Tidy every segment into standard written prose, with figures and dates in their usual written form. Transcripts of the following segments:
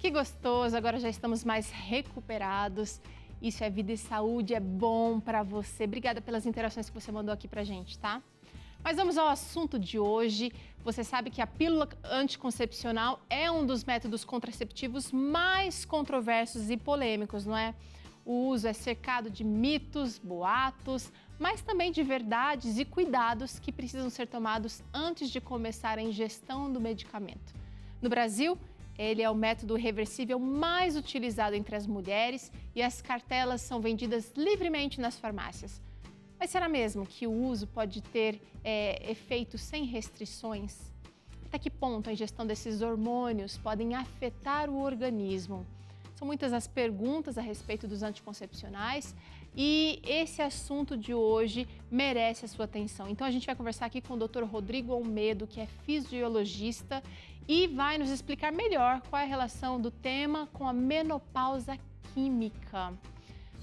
Que gostoso, agora já estamos mais recuperados. Isso é vida e saúde, é bom para você. Obrigada pelas interações que você mandou aqui pra gente, tá? Mas vamos ao assunto de hoje. Você sabe que a pílula anticoncepcional é um dos métodos contraceptivos mais controversos e polêmicos, não é? O uso é cercado de mitos, boatos, mas também de verdades e cuidados que precisam ser tomados antes de começar a ingestão do medicamento. No Brasil, ele é o método reversível mais utilizado entre as mulheres e as cartelas são vendidas livremente nas farmácias. Mas será mesmo que o uso pode ter efeitos sem restrições? Até que ponto a ingestão desses hormônios podem afetar o organismo? São muitas as perguntas a respeito dos anticoncepcionais e esse assunto de hoje merece a sua atenção. Então a gente vai conversar aqui com o Dr. Rodrigo Olmedo, que é fisiologista e vai nos explicar melhor qual é a relação do tema com a menopausa química.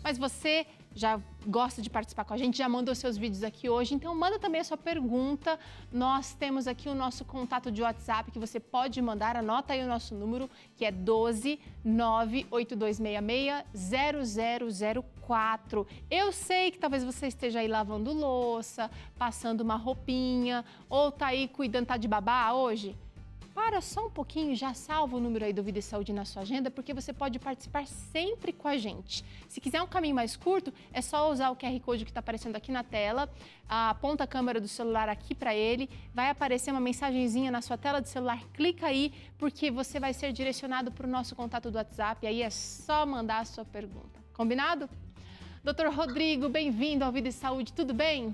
Mas você já gosta de participar com a gente, já mandou seus vídeos aqui hoje, então manda também a sua pergunta. Nós temos aqui o nosso contato de WhatsApp que você pode mandar, anota aí o nosso número, que é 12 98266 0004. Eu sei que talvez você esteja aí lavando louça, passando uma roupinha, ou tá aí cuidando, tá de babá hoje. Para só um pouquinho, já salva o número aí do Vida e Saúde na sua agenda, porque você pode participar sempre com a gente. Se quiser um caminho mais curto, é só usar o QR Code que está aparecendo aqui na tela, aponta a câmera do celular aqui para ele, vai aparecer uma mensagenzinha na sua tela de celular, clica aí, porque você vai ser direcionado para o nosso contato do WhatsApp, aí é só mandar a sua pergunta. Combinado? Doutor Rodrigo, bem-vindo ao Vida e Saúde, tudo bem?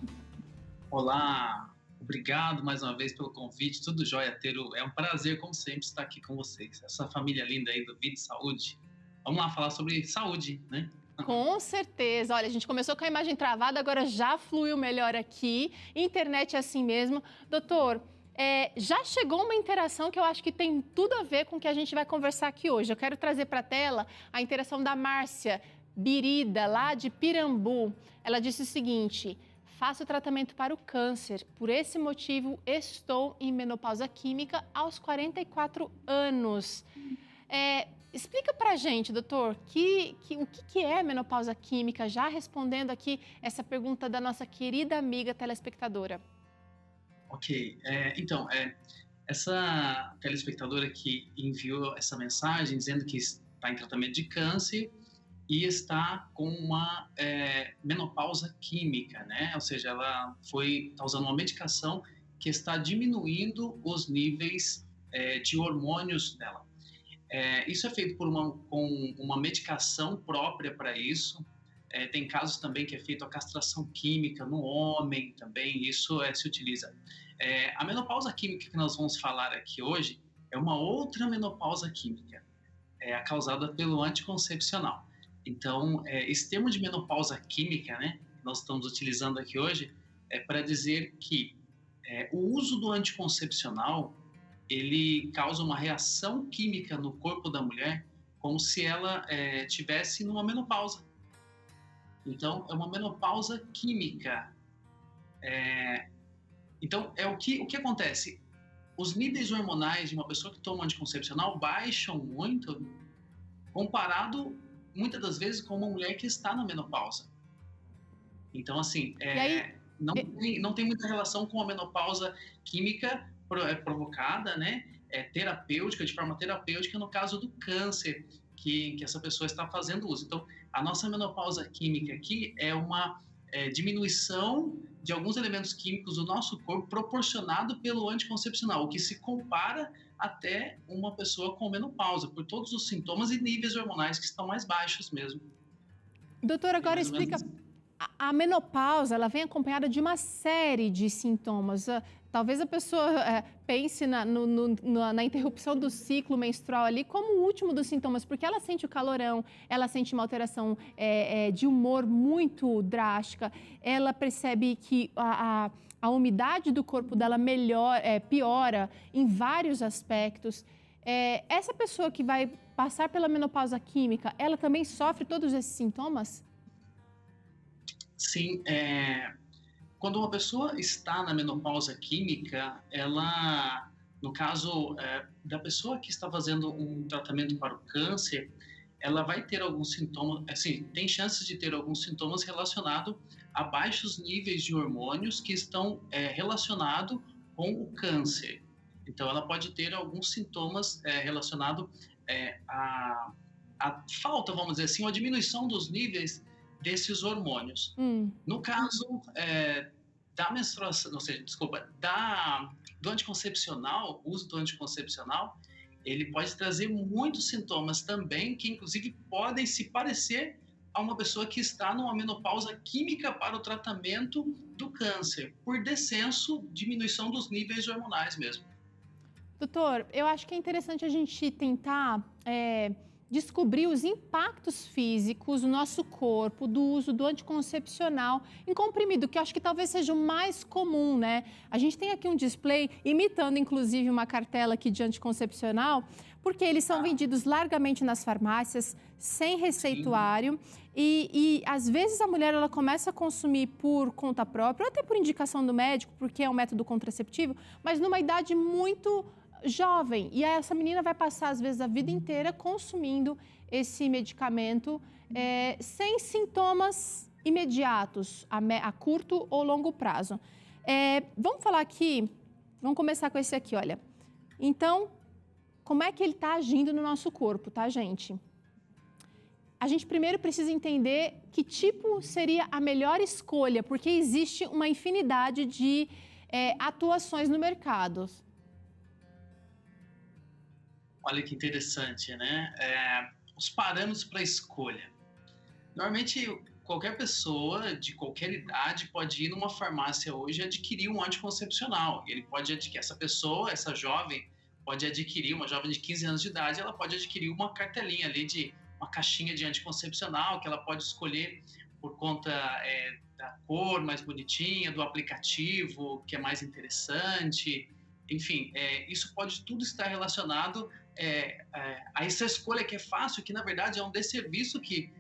Olá! Obrigado mais uma vez pelo convite, tudo jóia, é um prazer, como sempre, estar aqui com vocês. Essa família linda aí do Vida e Saúde. Vamos lá falar sobre saúde, né? Com certeza. Olha, a gente começou com a imagem travada, agora já fluiu melhor aqui. Internet é assim mesmo. Doutor, já chegou uma interação que eu acho que tem tudo a ver com o que a gente vai conversar aqui hoje. Eu quero trazer para a tela a interação da Márcia Birida, lá de Pirambu. Ela disse o seguinte: faço tratamento para o câncer. Por esse motivo, estou em menopausa química aos 44 anos. Explica pra gente, doutor, o que é menopausa química? Já respondendo aqui essa pergunta da nossa querida amiga telespectadora. Ok. Essa telespectadora que enviou essa mensagem dizendo que está em tratamento de câncer e está com uma menopausa química, né? Ou seja, ela está usando uma medicação que está diminuindo os níveis de hormônios dela. Isso é feito com uma medicação própria para isso. Tem casos também que é feito a castração química no homem também, isso se utiliza. A menopausa química que nós vamos falar aqui hoje é uma outra menopausa química, a causada pelo anticoncepcional. Então, esse termo de menopausa química, né, que nós estamos utilizando aqui hoje, é para dizer que o uso do anticoncepcional, ele causa uma reação química no corpo da mulher, como se ela tivesse numa menopausa. Então, é uma menopausa química. Então, o que acontece? Os níveis hormonais de uma pessoa que toma anticoncepcional baixam muito, comparado muitas das vezes com uma mulher que está na menopausa. Então, assim, não tem muita relação com a menopausa química provocada, né? Terapêutica, de forma terapêutica, no caso do câncer que essa pessoa está fazendo uso. Então, a nossa menopausa química aqui é uma diminuição de alguns elementos químicos do nosso corpo proporcionado pelo anticoncepcional, o que se compara até uma pessoa com menopausa, por todos os sintomas e níveis hormonais que estão mais baixos mesmo. Doutor, agora explica, a menopausa, ela vem acompanhada de uma série de sintomas. Talvez a pessoa pense na interrupção do ciclo menstrual ali como o último dos sintomas, porque ela sente o calorão, ela sente uma alteração de humor muito drástica, ela percebe que a umidade do corpo dela piora em vários aspectos. Essa pessoa que vai passar pela menopausa química, ela também sofre todos esses sintomas? Sim, quando uma pessoa está na menopausa química, ela No caso da pessoa que está fazendo um tratamento para o câncer, ela vai ter alguns sintomas, assim, tem chances de ter alguns sintomas relacionados a baixos níveis de hormônios que estão relacionados com o câncer. Então, ela pode ter alguns sintomas relacionados à falta, vamos dizer assim, ou à diminuição dos níveis desses hormônios. No caso da menstruação, ou seja, desculpa, do anticoncepcional, o uso do anticoncepcional, ele pode trazer muitos sintomas também, que inclusive podem se parecer a uma pessoa que está numa menopausa química para o tratamento do câncer, por descenso, diminuição dos níveis hormonais mesmo. Doutor, eu acho que é interessante a gente tentar descobrir os impactos físicos no nosso corpo do uso do anticoncepcional em comprimido, que eu acho que talvez seja o mais comum, né? A gente tem aqui um display imitando, inclusive, uma cartela aqui de anticoncepcional, porque eles são vendidos largamente nas farmácias, sem receituário, e às vezes a mulher ela começa a consumir por conta própria, ou até por indicação do médico, porque é um método contraceptivo, mas numa idade muito jovem. E essa menina vai passar, às vezes, a vida inteira consumindo esse medicamento sem sintomas imediatos, a curto ou longo prazo. Vamos falar aqui, vamos começar com esse aqui, olha. Então, como é que ele está agindo no nosso corpo, tá, gente? A gente primeiro precisa entender que tipo seria a melhor escolha, porque existe uma infinidade de atuações no mercado. Olha que interessante, né? Os parâmetros para escolha. Normalmente, qualquer pessoa de qualquer idade pode ir numa farmácia hoje e adquirir um anticoncepcional. Ele pode adquirir, essa pessoa, essa jovem, pode adquirir, uma jovem de 15 anos de idade, ela pode adquirir uma cartelinha ali de uma caixinha de anticoncepcional que ela pode escolher por conta da cor mais bonitinha, do aplicativo que é mais interessante. Enfim, isso pode tudo estar relacionado a essa escolha que é fácil, que na verdade é um desserviço que,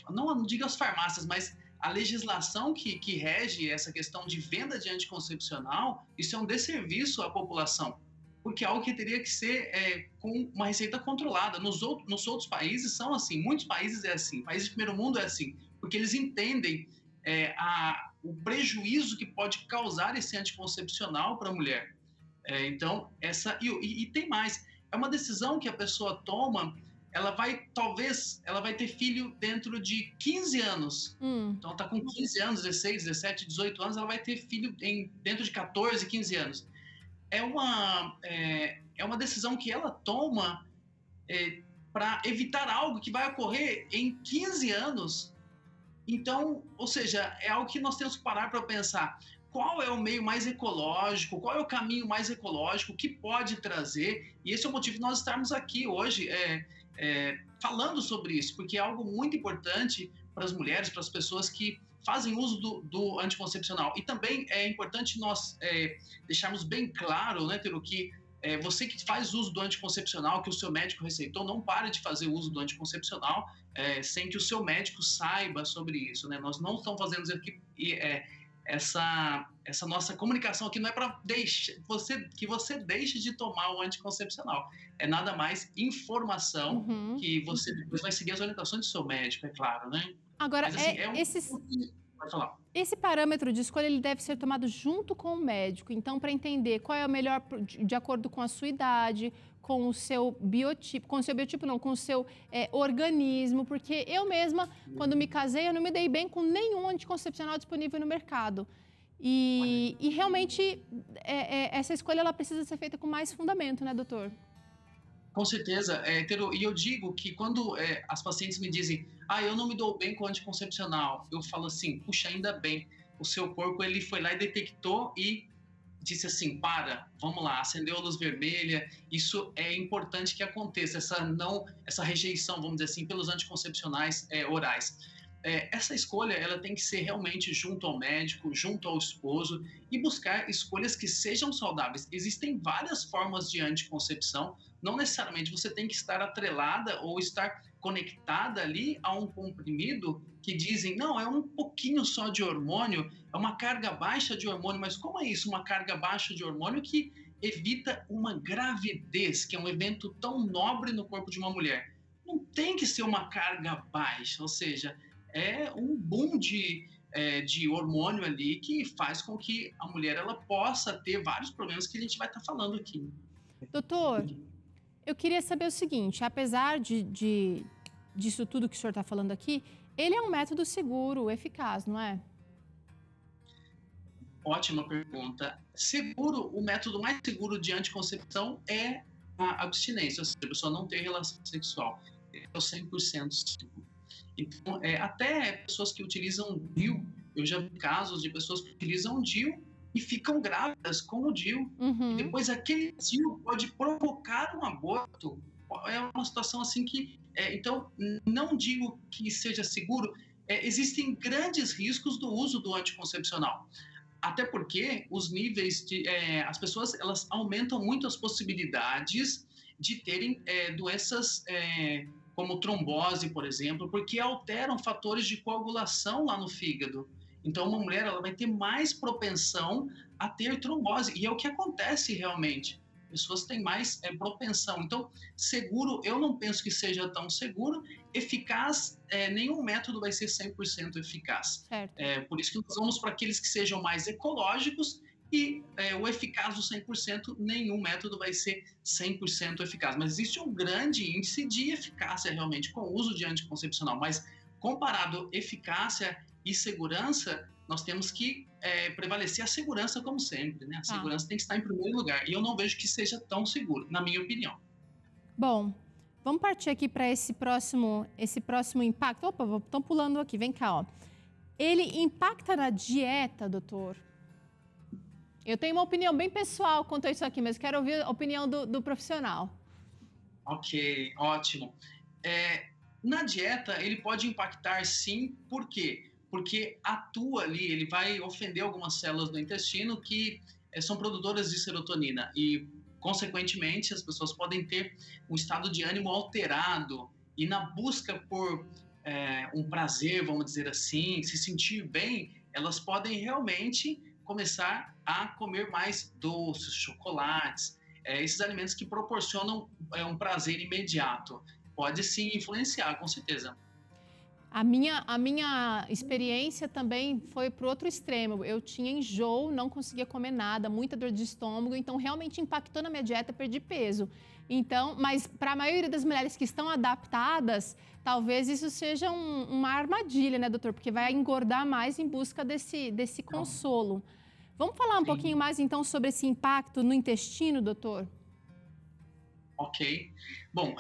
não digo as farmácias, mas a legislação que rege essa questão de venda de anticoncepcional, isso é um desserviço à população, porque é algo que teria que ser com uma receita controlada. Nos outros países são assim, muitos países é assim, países de primeiro mundo é assim, porque eles entendem o prejuízo que pode causar esse anticoncepcional para a mulher. Então, e tem mais, é uma decisão que a pessoa toma, ela vai ter filho dentro de 15 anos. Então, está com 15 anos, 16, 17, 18 anos, ela vai ter filho dentro de 14, 15 anos. É uma decisão que ela toma para evitar algo que vai ocorrer em 15 anos. Então, ou seja, é algo que nós temos que parar para pensar. Qual é o meio mais ecológico? Qual é o caminho mais ecológico que pode trazer? E esse é o motivo de nós estarmos aqui hoje falando sobre isso, porque é algo muito importante para as mulheres, para as pessoas que fazem uso do anticoncepcional. E também é importante nós deixarmos bem claro, né, Teru, que você que faz uso do anticoncepcional, que o seu médico receitou, não pare de fazer uso do anticoncepcional sem que o seu médico saiba sobre isso, né? Nós não estamos fazendo aqui essa nossa comunicação aqui não é para que você deixe de tomar o anticoncepcional. É nada mais informação que você depois vai seguir as orientações do seu médico, é claro, né? Agora, mas, assim, pode falar. Esse parâmetro de escolha ele deve ser tomado junto com o médico. Então, para entender qual é o melhor, de acordo com a sua idade, com o seu biotipo, com o seu organismo, porque eu mesma, quando me casei, eu não me dei bem com nenhum anticoncepcional disponível no mercado. E realmente, essa escolha ela precisa ser feita com mais fundamento, né, doutor? Com certeza, Teru, e eu digo que quando as pacientes me dizem, eu não me dou bem com anticoncepcional, eu falo assim, puxa, ainda bem, o seu corpo ele foi lá e detectou e disse assim, vamos lá, acendeu a luz vermelha, isso é importante que aconteça, essa rejeição, vamos dizer assim, pelos anticoncepcionais orais. Essa escolha ela tem que ser realmente junto ao médico, junto ao esposo e buscar escolhas que sejam saudáveis. Existem várias formas de anticoncepção, não necessariamente você tem que estar atrelada ou estar conectada ali a um comprimido que dizem, não, é um pouquinho só de hormônio, é uma carga baixa de hormônio, mas como é isso, uma carga baixa de hormônio que evita uma gravidez, que é um evento tão nobre no corpo de uma mulher. Não tem que ser uma carga baixa, ou seja, é um boom de hormônio ali que faz com que a mulher ela possa ter vários problemas que a gente vai estar falando aqui. Doutor, eu queria saber o seguinte, apesar disso tudo que o senhor está falando aqui, ele é um método seguro, eficaz, não é? Ótima pergunta. Seguro, o método mais seguro de anticoncepção é a abstinência, ou seja, a pessoa não ter relação sexual. É o 100% seguro. Então, até pessoas que utilizam DIU, eu já vi casos de pessoas que utilizam DIU e ficam grávidas com o DIU. E depois aquele DIU pode provocar um aborto. É uma situação assim que... então, não digo que seja seguro. Existem grandes riscos do uso do anticoncepcional. Até porque os níveis as pessoas elas aumentam muito as possibilidades de terem doenças como trombose, por exemplo, porque alteram fatores de coagulação lá no fígado. Então, uma mulher ela vai ter mais propensão a ter trombose, e é o que acontece realmente. Pessoas têm mais propensão. Então, seguro, eu não penso que seja tão seguro. Eficaz, nenhum método vai ser 100% eficaz. Por isso que nós vamos para aqueles que sejam mais ecológicos e o eficaz do 100%, nenhum método vai ser 100% eficaz. Mas existe um grande índice de eficácia realmente com o uso de anticoncepcional. Mas comparado eficácia e segurança, nós temos que prevalecer a segurança como sempre, né? A segurança tem que estar em primeiro lugar. E eu não vejo que seja tão seguro, na minha opinião. Bom, vamos partir aqui para esse próximo impacto. Opa, estão pulando aqui, vem cá, ó. Ele impacta na dieta, doutor? Eu tenho uma opinião bem pessoal quanto a isso aqui, mas quero ouvir a opinião do profissional. Ok, ótimo. Na dieta, ele pode impactar sim, por quê? Porque atua ali, ele vai ofender algumas células do intestino que são produtoras de serotonina e, consequentemente, as pessoas podem ter um estado de ânimo alterado e na busca por um prazer, vamos dizer assim, se sentir bem, elas podem realmente começar a comer mais doces, chocolates, esses alimentos que proporcionam um prazer imediato. Pode sim influenciar, com certeza. A minha experiência também foi para o outro extremo. Eu tinha enjoo, não conseguia comer nada, muita dor de estômago, então realmente impactou na minha dieta, perdi peso. Então, mas para a maioria das mulheres que estão adaptadas, talvez isso seja uma armadilha, né, doutor? Porque vai engordar mais em busca desse consolo. Vamos falar um pouquinho mais então sobre esse impacto no intestino, doutor? Ok. Bom,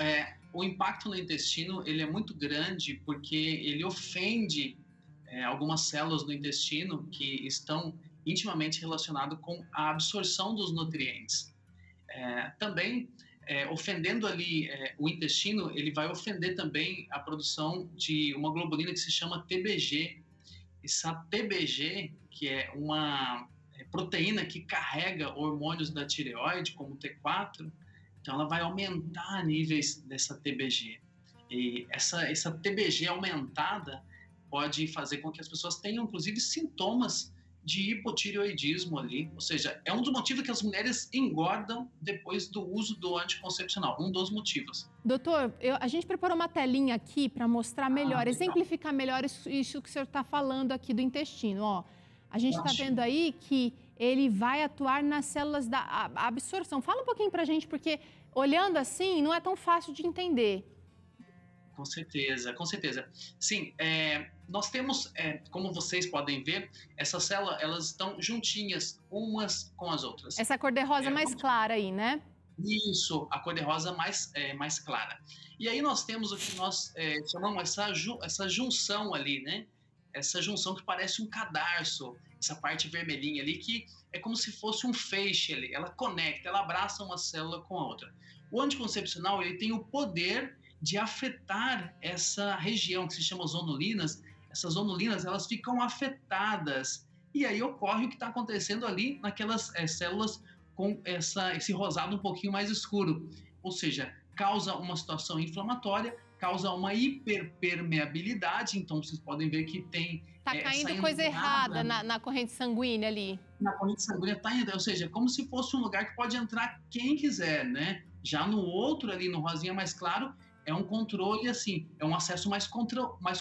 o impacto no intestino ele é muito grande porque ele ofende algumas células do intestino que estão intimamente relacionadas com a absorção dos nutrientes. Também, ofendendo ali o intestino, ele vai ofender também a produção de uma globulina que se chama TBG. Essa TBG, que é uma proteína que carrega hormônios da tireoide, como o T4, então ela vai aumentar níveis dessa TBG. E essa TBG aumentada pode fazer com que as pessoas tenham, inclusive, sintomas de hipotireoidismo ali. Ou seja, é um dos motivos que as mulheres engordam depois do uso do anticoncepcional. Um dos motivos. Doutor, a gente preparou uma telinha aqui para mostrar melhor, exemplificar melhor isso que o senhor está falando aqui do intestino. Ó, a gente está vendo aí que ele vai atuar nas células da absorção. Fala um pouquinho para a gente, porque olhando assim não é tão fácil de entender. Com certeza, com certeza. Sim, nós temos, como vocês podem ver, essas células elas estão juntinhas umas com as outras. Essa cor de rosa mais clara aí, né? Isso, a cor de rosa mais clara. E aí nós temos o que nós chamamos essa junção ali, né? Essa junção que parece um cadarço, essa parte vermelhinha ali, que é como se fosse um feixe ali. Ela conecta, ela abraça uma célula com a outra. O anticoncepcional, ele tem o poder de afetar essa região que se chama zonulinas. Essas zonulinas, elas ficam afetadas. E aí ocorre o que está acontecendo ali naquelas células com esse rosado um pouquinho mais escuro. Ou seja, causa uma situação inflamatória, causa uma hiperpermeabilidade, então vocês podem ver que tem Tá essa caindo coisa errada entrada na corrente sanguínea ali. na corrente sanguínea, tá indo, ou seja, como se fosse um lugar que pode entrar quem quiser, né? Já no outro ali, no rosinha mais claro, é um controle assim, é um acesso mais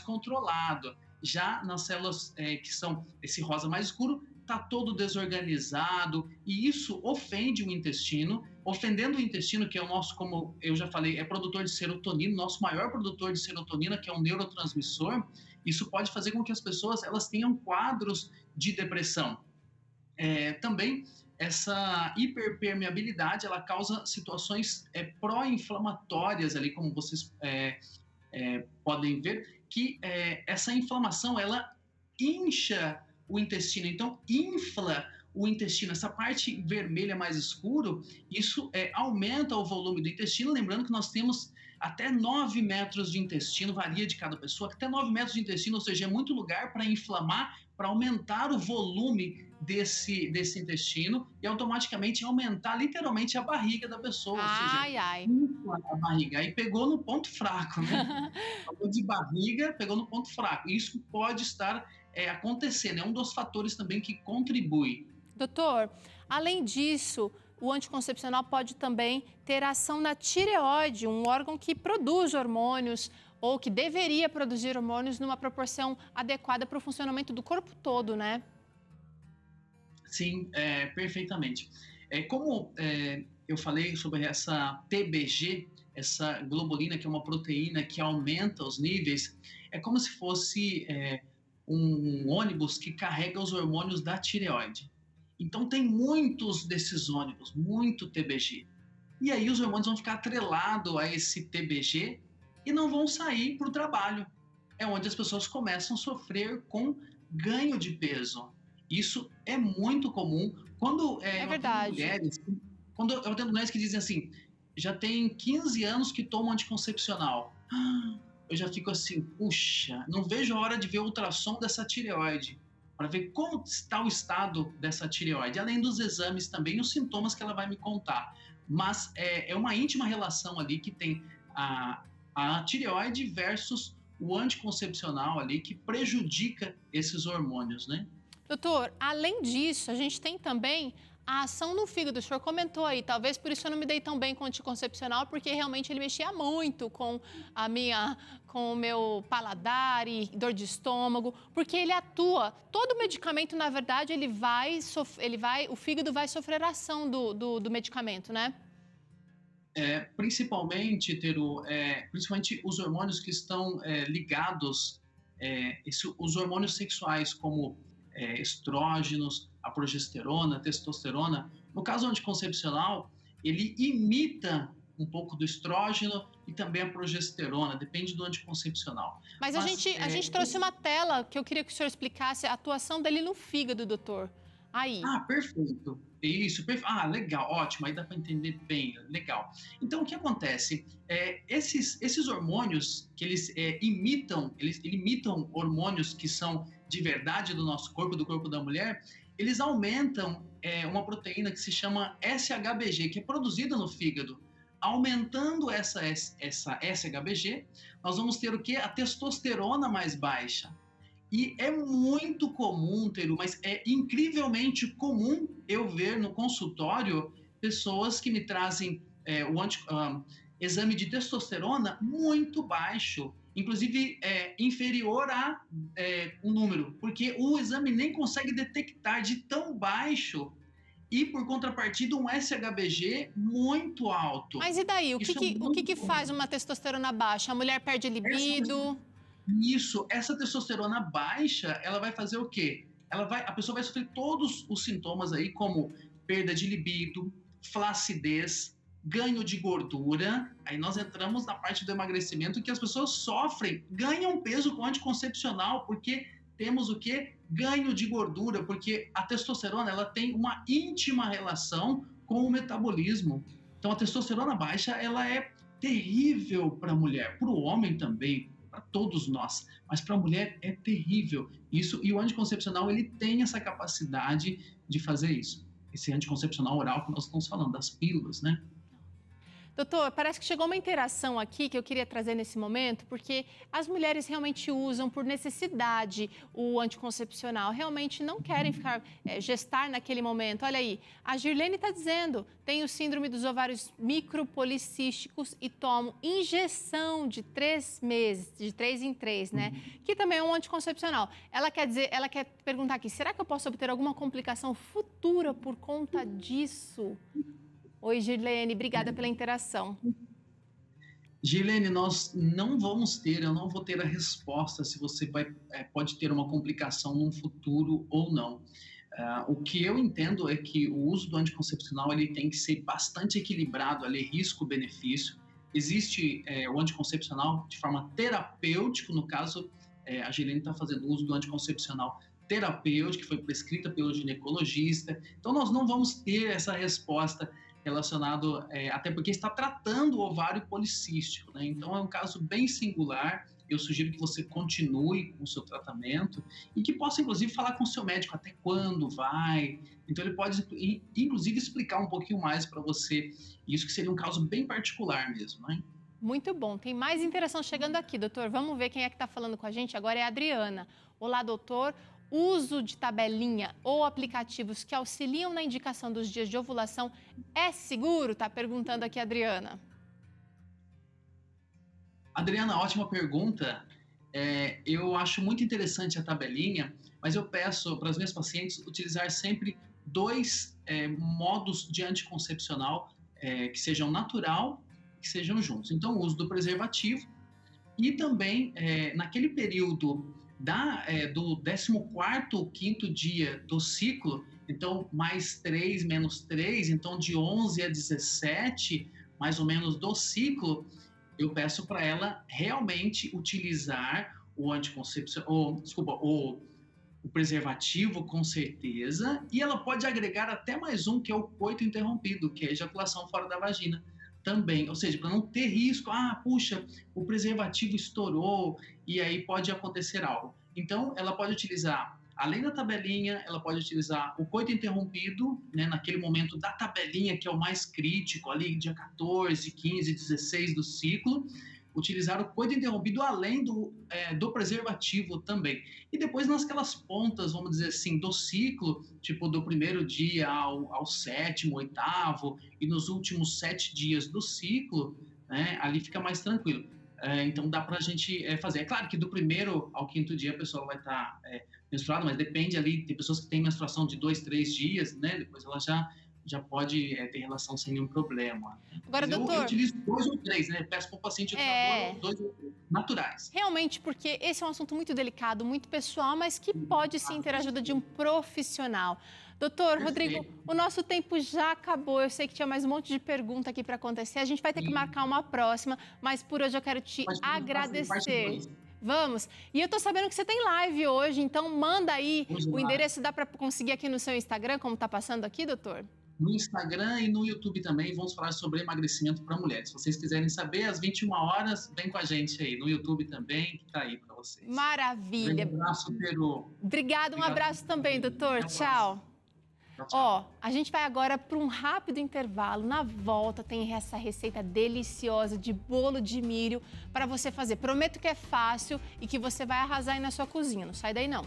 controlado. Já nas células que são esse rosa mais escuro, está todo desorganizado e isso ofende o intestino. Ofendendo o intestino, que é o nosso, como eu já falei, é produtor de serotonina, nosso maior produtor de serotonina, que é um neurotransmissor, isso pode fazer com que as pessoas elas tenham quadros de depressão. Também essa hiperpermeabilidade ela causa situações pró-inflamatórias ali, como vocês podem ver, que essa inflamação ela incha o intestino, então infla o intestino, essa parte vermelha mais escuro, isso aumenta o volume do intestino, lembrando que nós temos até 9 metros de intestino, varia de cada pessoa, até 9 metros de intestino, ou seja, é muito lugar para inflamar, para aumentar o volume desse intestino e automaticamente aumentar literalmente a barriga da pessoa, ou seja, infla a barriga. Aí pegou no ponto fraco, né? Falou de barriga, pegou no ponto fraco. Isso pode estar acontecendo, é um dos fatores também que contribui. Doutor, além disso, o anticoncepcional pode também ter ação na tireoide, um órgão que produz hormônios ou que deveria produzir hormônios numa proporção adequada para o funcionamento do corpo todo, né? Sim, perfeitamente. Como eu falei sobre essa TBG, essa globulina, que é uma proteína que aumenta os níveis, é como se fosse um ônibus que carrega os hormônios da tireoide. Então tem muitos desses ônibus, muito TBG. E aí os hormônios vão ficar atrelados a esse TBG e não vão sair para o trabalho. É onde as pessoas começam a sofrer com ganho de peso. Isso é muito comum. Quando é verdade. Mulheres, quando eu tenho mulheres que dizem assim, já tem 15 anos que tomam anticoncepcional. Eu já fico assim, puxa, não vejo a hora de ver o ultrassom dessa tireoide, para ver como está o estado dessa tireoide, além dos exames também, os sintomas que ela vai me contar. Mas é uma íntima relação ali que tem a tireoide versus o anticoncepcional ali, que prejudica esses hormônios, né? Doutor, além disso, a gente tem também a ação no fígado. O senhor comentou aí, talvez por isso eu não me dei tão bem com o anticoncepcional, porque realmente ele mexia muito com com o meu paladar e dor de estômago, porque ele atua. Todo medicamento, na verdade, o fígado vai sofrer a ação do medicamento, né? Principalmente, Teru, principalmente os hormônios que estão ligados, os hormônios sexuais, como estrógenos, a progesterona, a testosterona. No caso anticoncepcional, ele imita um pouco do estrógeno e também a progesterona, depende do anticoncepcional. Mas a gente trouxe uma tela que eu queria que o senhor explicasse a atuação dele no fígado, doutor. Aí. Perfeito. Isso, legal, ótimo, aí dá para entender bem, legal. Então, o que acontece? Esses hormônios que eles imitam hormônios que são de verdade do nosso corpo, do corpo da mulher, eles aumentam uma proteína que se chama SHBG, que é produzida no fígado. Aumentando essa SHBG, nós vamos ter o quê? A testosterona mais baixa. E é muito comum, Teru, mas é incrivelmente comum eu ver no consultório pessoas que me trazem o exame de testosterona muito baixo, inclusive inferior a um número, porque o exame nem consegue detectar de tão baixo e, por contrapartida, um SHBG muito alto. Mas e daí? O que faz uma testosterona baixa? A mulher perde libido? Essa testosterona baixa, ela vai fazer o quê? A pessoa vai sofrer todos os sintomas aí, como perda de libido, flacidez, ganho de gordura. Aí nós entramos na parte do emagrecimento, que as pessoas sofrem, ganham peso com anticoncepcional, porque temos o quê? Ganho de gordura, porque a testosterona ela tem uma íntima relação com o metabolismo. Então a testosterona baixa, ela é terrível para a mulher, para o homem também, para todos nós, mas para a mulher é terrível isso, e o anticoncepcional ele tem essa capacidade de fazer isso, esse anticoncepcional oral que nós estamos falando, das pílulas, né? Doutor, parece que chegou uma interação aqui que eu queria trazer nesse momento, porque as mulheres realmente usam por necessidade o anticoncepcional, realmente não querem gestar naquele momento. Olha aí, a Girlene está dizendo, tenho síndrome dos ovários micropolicísticos e tomo injeção de 3 meses, de 3 em 3, né? Que também é um anticoncepcional. Ela quer perguntar aqui, será que eu posso obter alguma complicação futura por conta disso? Oi, Girlene, obrigada pela interação. Girlene, nós não vamos ter, eu não vou ter a resposta se você pode ter uma complicação no futuro ou não. O que eu entendo é que o uso do anticoncepcional ele tem que ser bastante equilibrado, ali, risco-benefício. Existe o anticoncepcional de forma terapêutica, no caso, a Girlene está fazendo uso do anticoncepcional terapêutico, que foi prescrita pelo ginecologista. Então, nós não vamos ter essa resposta relacionado, até porque está tratando o ovário policístico, né? Então é um caso bem singular. Eu sugiro que você continue com o seu tratamento e que possa, inclusive, falar com o seu médico até quando vai. Então ele pode, inclusive, explicar um pouquinho mais para você. Isso que seria um caso bem particular mesmo, né? Muito bom. Tem mais interação chegando aqui, doutor. Vamos ver quem é que está falando com a gente. Agora é a Adriana. Olá, doutor. Uso de tabelinha ou aplicativos que auxiliam na indicação dos dias de ovulação é seguro? Está perguntando aqui a Adriana. Adriana, ótima pergunta. Eu acho muito interessante a tabelinha, mas eu peço para as minhas pacientes utilizar sempre 2 modos de anticoncepcional que sejam natural e que sejam juntos. Então, o uso do preservativo e também, naquele período do 14º, 5º dia do ciclo, então mais 3 menos 3, então de 11 a 17, mais ou menos, do ciclo, eu peço para ela realmente utilizar o anticoncepcional, o preservativo com certeza, e ela pode agregar até mais um, que é o coito interrompido, que é a ejaculação fora da vagina também, ou seja, para não ter risco, puxa, o preservativo estourou e aí pode acontecer algo. Então, ela pode utilizar, além da tabelinha, ela pode utilizar o coito interrompido, né, naquele momento da tabelinha, que é o mais crítico, ali dia 14, 15, 16 do ciclo, utilizar o coito interrompido além do preservativo também. E depois nasquelas pontas, vamos dizer assim, do ciclo, tipo do primeiro dia ao 7º, 8º, e nos últimos 7 dias do ciclo, né, ali fica mais tranquilo. Então dá pra gente fazer. É claro que do 1º ao 5º dia a pessoa vai estar menstruada, mas depende ali, tem pessoas que têm menstruação de 2, 3 dias, né, depois ela já pode ter relação sem nenhum problema. Agora, doutor... Eu utilizo 2 ou 3, né? Peço para o paciente utilizar 2 ou 3 naturais. Realmente, porque esse é um assunto muito delicado, muito pessoal, mas que pode sim ter a ajuda de um profissional. Doutor Rodrigo, o nosso tempo já acabou. Eu sei que tinha mais um monte de pergunta aqui para acontecer. A gente vai ter que marcar uma próxima, mas por hoje eu quero te agradecer. Vamos. E eu tô sabendo que você tem live hoje, então manda aí. O endereço dá para conseguir aqui no seu Instagram, como tá passando aqui, doutor? No Instagram e no YouTube também, vamos falar sobre emagrecimento para mulheres. Se vocês quiserem saber, às 21 horas, vem com a gente aí. No YouTube também, que tá aí para vocês. Maravilha. Um abraço, Peru. Obrigada, um abraço também, doutor. Tchau. Ó, a gente vai agora para um rápido intervalo. Na volta tem essa receita deliciosa de bolo de milho para você fazer. Prometo que é fácil e que você vai arrasar aí na sua cozinha. Não sai daí, não.